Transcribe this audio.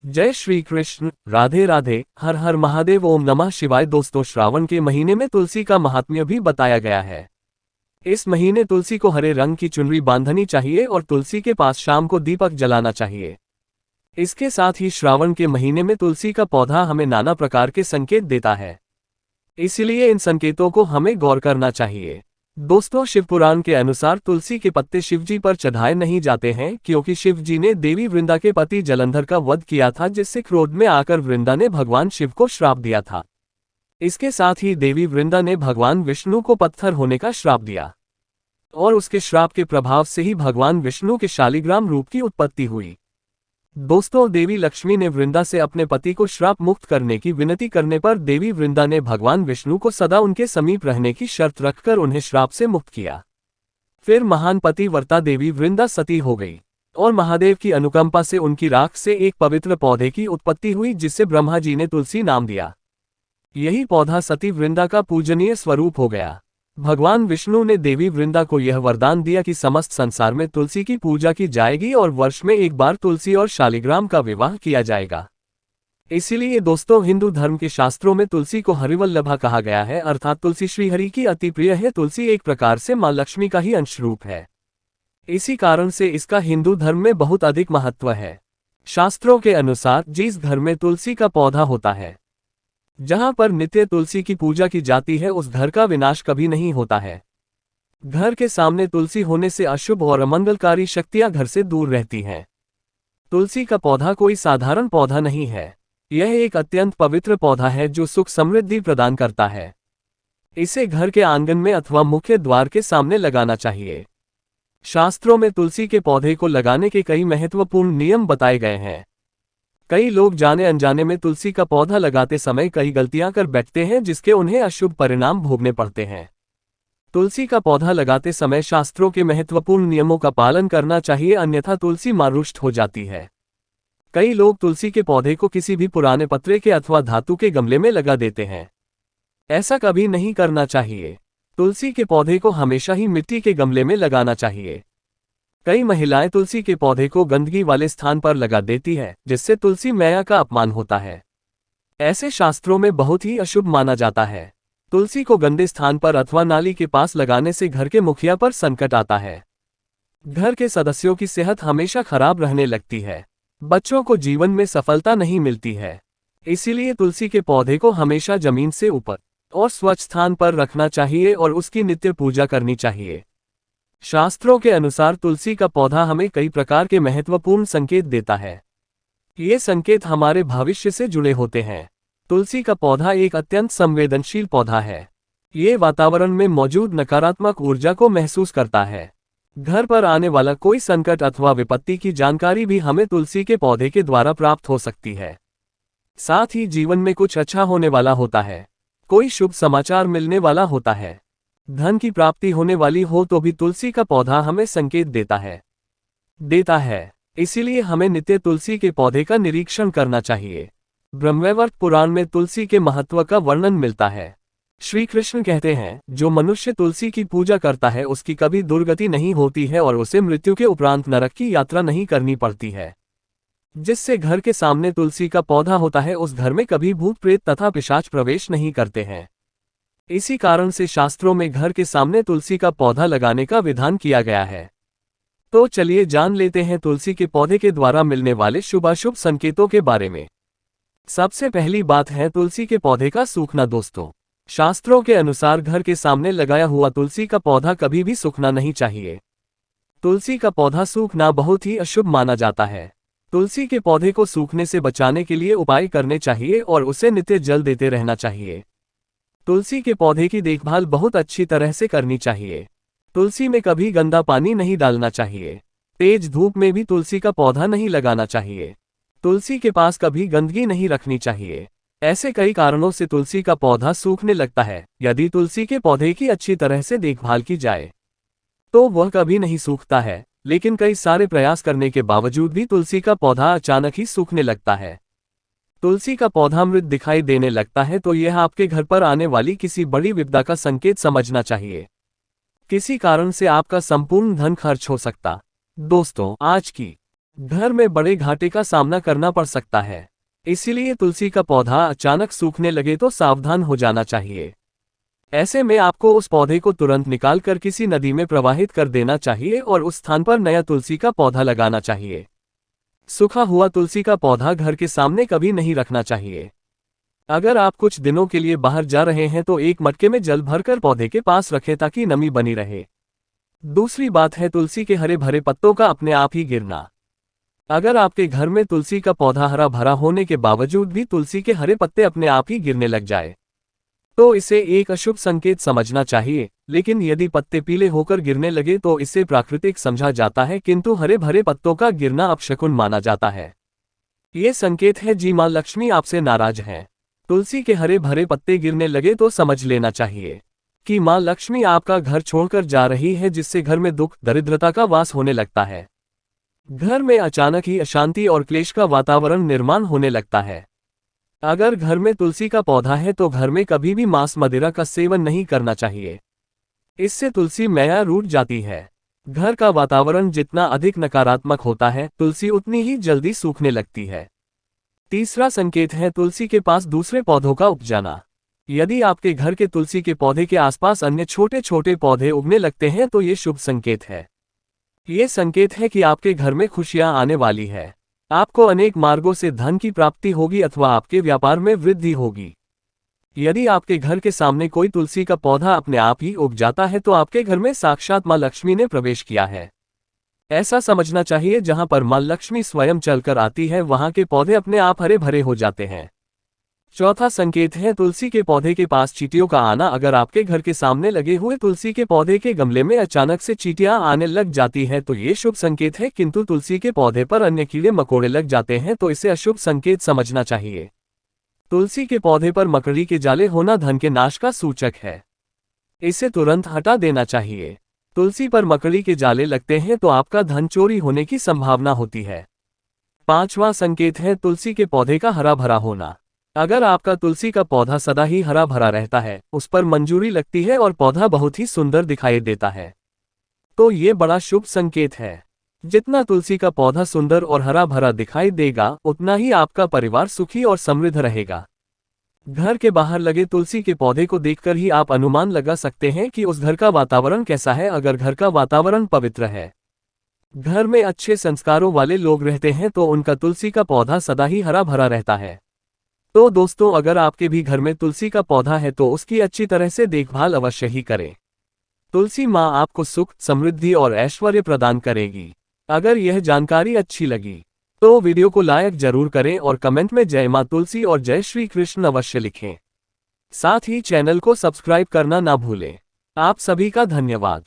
जय श्री कृष्ण, राधे राधे, हर हर महादेव, ओम नमः शिवाय। दोस्तों, श्रावण के महीने में तुलसी का महात्म्य भी बताया गया है। इस महीने तुलसी को हरे रंग की चुनरी बांधनी चाहिए और तुलसी के पास शाम को दीपक जलाना चाहिए। इसके साथ ही श्रावण के महीने में तुलसी का पौधा हमें नाना प्रकार के संकेत देता है, इसलिए इन संकेतों को हमें गौर करना चाहिए। दोस्तों, शिव पुराण के अनुसार तुलसी के पत्ते शिवजी पर चढ़ाए नहीं जाते हैं, क्योंकि शिवजी ने देवी वृंदा के पति जलंधर का वध किया था, जिससे क्रोध में आकर वृंदा ने भगवान शिव को श्राप दिया था। इसके साथ ही देवी वृंदा ने भगवान विष्णु को पत्थर होने का श्राप दिया और उसके श्राप के प्रभाव से ही भगवान विष्णु के शालिग्राम रूप की उत्पत्ति हुई। दोस्तों, देवी लक्ष्मी ने वृंदा से अपने पति को श्राप मुक्त करने की विनती करने पर देवी वृंदा ने भगवान विष्णु को सदा उनके समीप रहने की शर्त रखकर उन्हें श्राप से मुक्त किया। फिर महान पतिव्रता देवी वृंदा सती हो गई और महादेव की अनुकंपा से उनकी राख से एक पवित्र पौधे की उत्पत्ति हुई, जिससे ब्रह्मा जी ने तुलसी नाम दिया। यही पौधा सती वृंदा का पूजनीय स्वरूप हो गया। भगवान विष्णु ने देवी वृंदा को यह वरदान दिया कि समस्त संसार में तुलसी की पूजा की जाएगी और वर्ष में एक बार तुलसी और शालिग्राम का विवाह किया जाएगा। इसीलिए दोस्तों, हिंदू धर्म के शास्त्रों में तुलसी को हरिवल्लभा कहा गया है, अर्थात तुलसी श्रीहरि की अति प्रिय है। तुलसी एक प्रकार से मां लक्ष्मी का ही अंश रूप है। इसी कारण से इसका हिंदू धर्म में बहुत अधिक महत्व है। शास्त्रों के अनुसार जिस घर में तुलसी का पौधा होता है, जहां पर नित्य तुलसी की पूजा की जाती है, उस घर का विनाश कभी नहीं होता है। घर के सामने तुलसी होने से अशुभ और अमंगलकारी शक्तियां घर से दूर रहती हैं। तुलसी का पौधा कोई साधारण पौधा नहीं है, यह एक अत्यंत पवित्र पौधा है जो सुख समृद्धि प्रदान करता है। इसे घर के आंगन में अथवा मुख्य द्वार के सामने लगाना चाहिए। शास्त्रों में तुलसी के पौधे को लगाने के कई महत्वपूर्ण नियम बताए गए हैं। कई लोग जाने अनजाने में तुलसी का पौधा लगाते समय कई गलतियां कर बैठते हैं, जिसके उन्हें अशुभ परिणाम भोगने पड़ते हैं। तुलसी का पौधा लगाते समय शास्त्रों के महत्वपूर्ण नियमों का पालन करना चाहिए, अन्यथा तुलसी मां रुष्ट हो जाती है। कई लोग तुलसी के पौधे को किसी भी पुराने पत्रे के अथवा धातु के गमले में लगा देते हैं। ऐसा कभी नहीं करना चाहिए। तुलसी के पौधे को हमेशा ही मिट्टी के गमले में लगाना चाहिए। कई महिलाएं तुलसी के पौधे को गंदगी वाले स्थान पर लगा देती है, जिससे तुलसी मैया का अपमान होता है। ऐसे शास्त्रों में बहुत ही अशुभ माना जाता है। तुलसी को गंदे स्थान पर अथवा नाली के पास लगाने से घर के मुखिया पर संकट आता है। घर के सदस्यों की सेहत हमेशा खराब रहने लगती है। बच्चों को जीवन में सफलता नहीं मिलती है। इसीलिए तुलसी के पौधे को हमेशा जमीन से ऊपर और स्वच्छ स्थान पर रखना चाहिए और उसकी नित्य पूजा करनी चाहिए। शास्त्रों के अनुसार तुलसी का पौधा हमें कई प्रकार के महत्वपूर्ण संकेत देता है। ये संकेत हमारे भविष्य से जुड़े होते हैं। तुलसी का पौधा एक अत्यंत संवेदनशील पौधा है। ये वातावरण में मौजूद नकारात्मक ऊर्जा को महसूस करता है। घर पर आने वाला कोई संकट अथवा विपत्ति की जानकारी भी हमें तुलसी के पौधे के द्वारा प्राप्त हो सकती है। साथ ही जीवन में कुछ अच्छा होने वाला होता है, कोई शुभ समाचार मिलने वाला होता है, धन की प्राप्ति होने वाली हो तो भी तुलसी का पौधा हमें संकेत देता है। इसीलिए हमें नित्य तुलसी के पौधे का निरीक्षण करना चाहिए। ब्रह्मवैवर्त पुराण में तुलसी के महत्व का वर्णन मिलता है। श्री कृष्ण कहते हैं, जो मनुष्य तुलसी की पूजा करता है उसकी कभी दुर्गति नहीं होती है और उसे मृत्यु के उपरांत नरक की यात्रा नहीं करनी पड़ती है। जिससे घर के सामने तुलसी का पौधा होता है, उस घर में कभी भूत प्रेत तथा पिशाच प्रवेश नहीं करते हैं। इसी कारण से शास्त्रों में घर के सामने तुलसी का पौधा लगाने का विधान किया गया है। तो चलिए जान लेते हैं तुलसी के पौधे के द्वारा मिलने वाले शुभाशुभ संकेतों के बारे में। सबसे पहली बात है तुलसी के पौधे का सूखना। दोस्तों, शास्त्रों के अनुसार घर के सामने लगाया हुआ तुलसी का पौधा कभी भी सूखना नहीं चाहिए। तुलसी का पौधा सूखना बहुत ही अशुभ माना जाता है। तुलसी के पौधे को सूखने से बचाने के लिए उपाय करने चाहिए और उसे नित्य जल देते रहना चाहिए। तुलसी के पौधे की देखभाल बहुत अच्छी तरह से करनी चाहिए। तुलसी में कभी गंदा पानी नहीं डालना चाहिए। तेज धूप में भी तुलसी का पौधा नहीं लगाना चाहिए। तुलसी के पास कभी गंदगी नहीं रखनी चाहिए। ऐसे कई कारणों से तुलसी का पौधा सूखने लगता है। यदि तुलसी के पौधे की अच्छी तरह से देखभाल की जाए तो वह कभी नहीं सूखता है, लेकिन कई सारे प्रयास करने के बावजूद भी तुलसी का पौधा अचानक ही सूखने लगता है। तुलसी का पौधा मृत दिखाई देने लगता है तो यह आपके घर पर आने वाली किसी बड़ी विपदा का संकेत समझना चाहिए। किसी कारण से आपका संपूर्ण धन खर्च हो सकता। दोस्तों, आज की घर में बड़े घाटे का सामना करना पड़ सकता है। इसीलिए तुलसी का पौधा अचानक सूखने लगे तो सावधान हो जाना चाहिए। ऐसे में आपको उस पौधे को तुरंत निकालकर किसी नदी में प्रवाहित कर देना चाहिए और उस स्थान पर नया तुलसी का पौधा लगाना चाहिए। सूखा हुआ तुलसी का पौधा घर के सामने कभी नहीं रखना चाहिए। अगर आप कुछ दिनों के लिए बाहर जा रहे हैं तो एक मटके में जल भरकर पौधे के पास रखें ताकि नमी बनी रहे। दूसरी बात है तुलसी के हरे भरे पत्तों का अपने आप ही गिरना। अगर आपके घर में तुलसी का पौधा हरा भरा होने के बावजूद भी तुलसी के हरे पत्ते अपने आप ही गिरने लग जाए तो इसे एक अशुभ संकेत समझना चाहिए। लेकिन यदि पत्ते पीले होकर गिरने लगे तो इसे प्राकृतिक समझा जाता है, किंतु हरे भरे पत्तों का गिरना अपशकुन माना जाता है। ये संकेत है जी मां लक्ष्मी आपसे नाराज हैं। तुलसी के हरे भरे पत्ते गिरने लगे तो समझ लेना चाहिए कि मां लक्ष्मी आपका घर छोड़कर जा रही है, जिससे घर में दुख दरिद्रता का वास होने लगता है। घर में अचानक ही अशांति और क्लेश का वातावरण निर्माण होने लगता है। अगर घर में तुलसी का पौधा है तो घर में कभी भी मांस मदिरा का सेवन नहीं करना चाहिए। इससे तुलसी मैया रूठ जाती है। घर का वातावरण जितना अधिक नकारात्मक होता है, तुलसी उतनी ही जल्दी सूखने लगती है। तीसरा संकेत है तुलसी के पास दूसरे पौधों का उग जाना। यदि आपके घर के तुलसी के पौधे के आसपास अन्य छोटे छोटे पौधे उगने लगते हैं तो ये शुभ संकेत है। ये संकेत है कि आपके घर में खुशियां आने वाली है। आपको अनेक मार्गों से धन की प्राप्ति होगी अथवा आपके व्यापार में वृद्धि होगी। यदि आपके घर के सामने कोई तुलसी का पौधा अपने आप ही उग जाता है तो आपके घर में साक्षात मां लक्ष्मी ने प्रवेश किया है। ऐसा समझना चाहिए, जहां पर मां लक्ष्मी स्वयं चलकर आती है वहां के पौधे अपने आप हरे भरे हो जाते हैं। चौथा संकेत है तुलसी के पौधे के पास चींटियों का आना। अगर आपके घर के सामने लगे हुए तुलसी के पौधे के गमले में अचानक से चींटियां आने लग जाती है तो ये शुभ संकेत है, किंतु तुलसी के पौधे पर अन्य कीड़े मकोड़े लग जाते हैं तो इसे अशुभ संकेत समझना चाहिए। तुलसी के पौधे पर मकड़ी के जाले होना धन के नाश का सूचक है। इसे तुरंत हटा देना चाहिए। तुलसी पर मकड़ी के जाले लगते हैं तो आपका धन चोरी होने की संभावना होती है। पांचवा संकेत है तुलसी के पौधे का हरा भरा होना। अगर आपका तुलसी का पौधा सदा ही हरा भरा रहता है, उस पर मंजूरी लगती है और पौधा बहुत ही सुंदर दिखाई देता है, तो ये बड़ा शुभ संकेत है। जितना तुलसी का पौधा सुंदर और हरा भरा दिखाई देगा, उतना ही आपका परिवार सुखी और समृद्ध रहेगा। घर के बाहर लगे तुलसी के पौधे को देखकर ही आप अनुमान लगा सकते हैं कि उस घर का वातावरण कैसा है। अगर घर का वातावरण पवित्र है, घर में अच्छे संस्कारों वाले लोग रहते हैं तो उनका तुलसी का पौधा सदा ही हरा भरा रहता है। तो दोस्तों, अगर आपके भी घर में तुलसी का पौधा है तो उसकी अच्छी तरह से देखभाल अवश्य ही करें। तुलसी माँ आपको सुख, समृद्धि और ऐश्वर्य प्रदान करेगी। अगर यह जानकारी अच्छी लगी तो वीडियो को लाइक जरूर करें और कमेंट में जय मां तुलसी और जय श्री कृष्ण अवश्य लिखें। साथ ही चैनल को सब्सक्राइब करना ना भूलें। आप सभी का धन्यवाद।